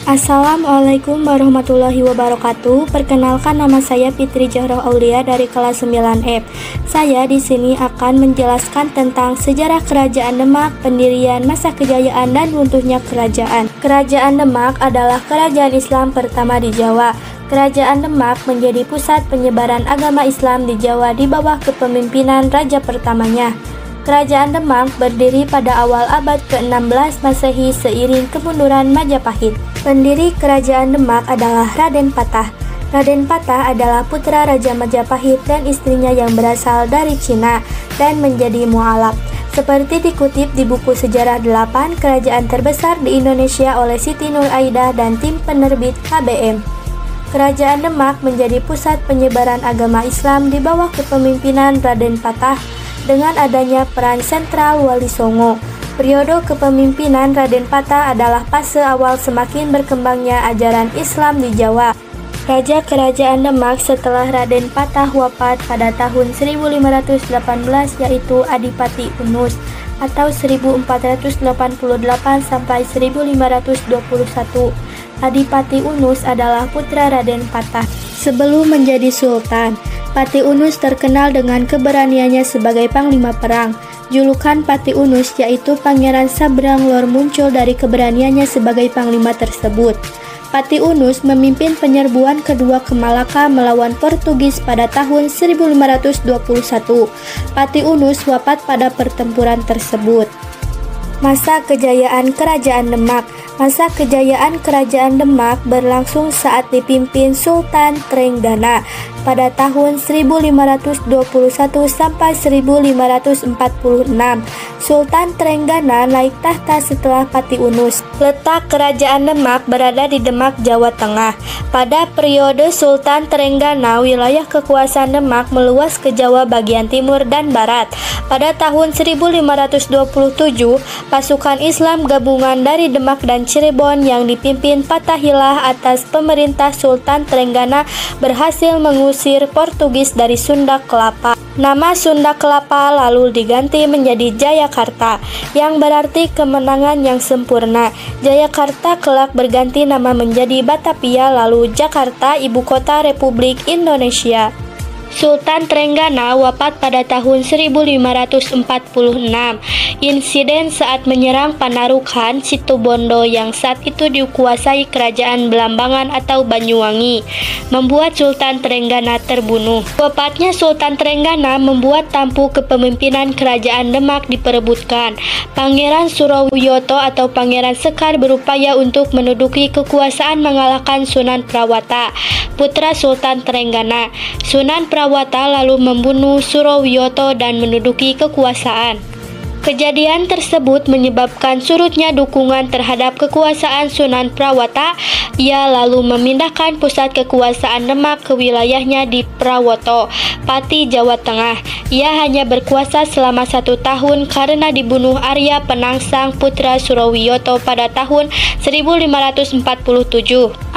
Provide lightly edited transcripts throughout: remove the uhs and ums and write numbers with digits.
Assalamualaikum warahmatullahi wabarakatuh. Perkenalkan, nama saya Fitri Johroh Aulia dari kelas 9F. Saya di sini akan menjelaskan tentang sejarah Kerajaan Demak, pendirian, masa kejayaan, dan runtuhnya kerajaan. Kerajaan Demak adalah kerajaan Islam pertama di Jawa. Kerajaan Demak menjadi pusat penyebaran agama Islam di Jawa di bawah kepemimpinan raja pertamanya. Kerajaan Demak berdiri pada awal abad ke-16 Masehi seiring kemunduran Majapahit. Pendiri Kerajaan Demak adalah Raden Patah. Raden Patah adalah putra Raja Majapahit dan istrinya yang berasal dari Cina dan menjadi mualaf. Seperti dikutip di buku Sejarah 8 Kerajaan Terbesar di Indonesia oleh Siti Nur Aidah dan tim penerbit HBM. Kerajaan Demak menjadi pusat penyebaran agama Islam di bawah kepemimpinan Raden Patah dengan adanya peran sentral Wali Songo. Periode kepemimpinan Raden Patah adalah fase awal semakin berkembangnya ajaran Islam di Jawa. Raja Kerajaan Demak setelah Raden Patah wafat pada tahun 1518 yaitu Adipati Unus atau 1488 sampai 1521. Adipati Unus adalah putra Raden Patah. Sebelum menjadi sultan, Pati Unus terkenal dengan keberaniannya sebagai panglima perang. Julukan Pati Unus yaitu Pangeran Sabrang Lor muncul dari keberaniannya sebagai panglima tersebut. Pati Unus memimpin penyerbuan kedua ke Malaka melawan Portugis pada tahun 1521. Pati Unus wafat pada pertempuran tersebut. Masa kejayaan Kerajaan Demak. Masa kejayaan Kerajaan Demak berlangsung saat dipimpin Sultan Trenggana pada tahun 1521 sampai 1546. Sultan Trenggana naik tahta setelah Pati Unus. Letak Kerajaan Demak berada di Demak, Jawa Tengah. Pada periode Sultan Trenggana, wilayah kekuasaan Demak meluas ke Jawa bagian timur dan barat. Pada tahun 1527, pasukan Islam gabungan dari Demak dan Cirebon yang dipimpin Fatahillah atas pemerintah Sultan Trenggana berhasil mengusir Portugis dari Sunda Kelapa. Nama Sunda Kelapa lalu diganti menjadi Jayakarta, yang berarti kemenangan yang sempurna. Jayakarta kelak berganti nama menjadi Batavia, lalu Jakarta, ibu kota Republik Indonesia. Sultan Trenggana wafat pada tahun 1546. Insiden saat menyerang Panarukan, Situbondo yang saat itu dikuasai Kerajaan Belambangan atau Banyuwangi, membuat Sultan Trenggana terbunuh. Wafatnya Sultan Trenggana membuat tampuk kepemimpinan Kerajaan Demak diperebutkan. Pangeran Surowiyoto atau Pangeran Sekar berupaya untuk menduduki kekuasaan mengalahkan Sunan Prawata, putra Sultan Trenggana. Sunan Prawata lalu membunuh Surowiyoto dan menduduki kekuasaan. Kejadian tersebut menyebabkan surutnya dukungan terhadap kekuasaan Sunan Prawata. Ia lalu memindahkan pusat kekuasaan Demak ke wilayahnya di Prawoto, Pati, Jawa Tengah. Ia hanya berkuasa selama 1 tahun karena dibunuh Arya Penangsang, putra Surowiyoto pada tahun 1547.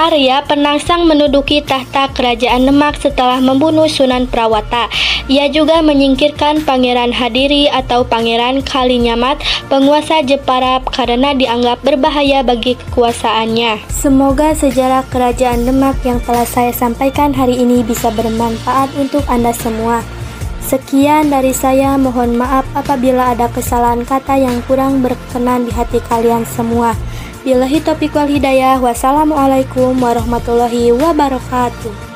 Arya Penangsang menduduki tahta Kerajaan Demak setelah membunuh Sunan Prawata. Ia juga menyingkirkan Pangeran Hadiri atau Pangeran Kalinyamat, penguasa Jepara, karena dianggap berbahaya bagi kekuasaannya. Semoga sejarah Kerajaan Demak yang telah saya sampaikan hari ini bisa bermanfaat untuk Anda semua. Sekian dari saya, mohon maaf apabila ada kesalahan kata yang kurang berkenan di hati kalian semua. Billahi taufiq wal hidayah. Wassalamualaikum warahmatullahi wabarakatuh.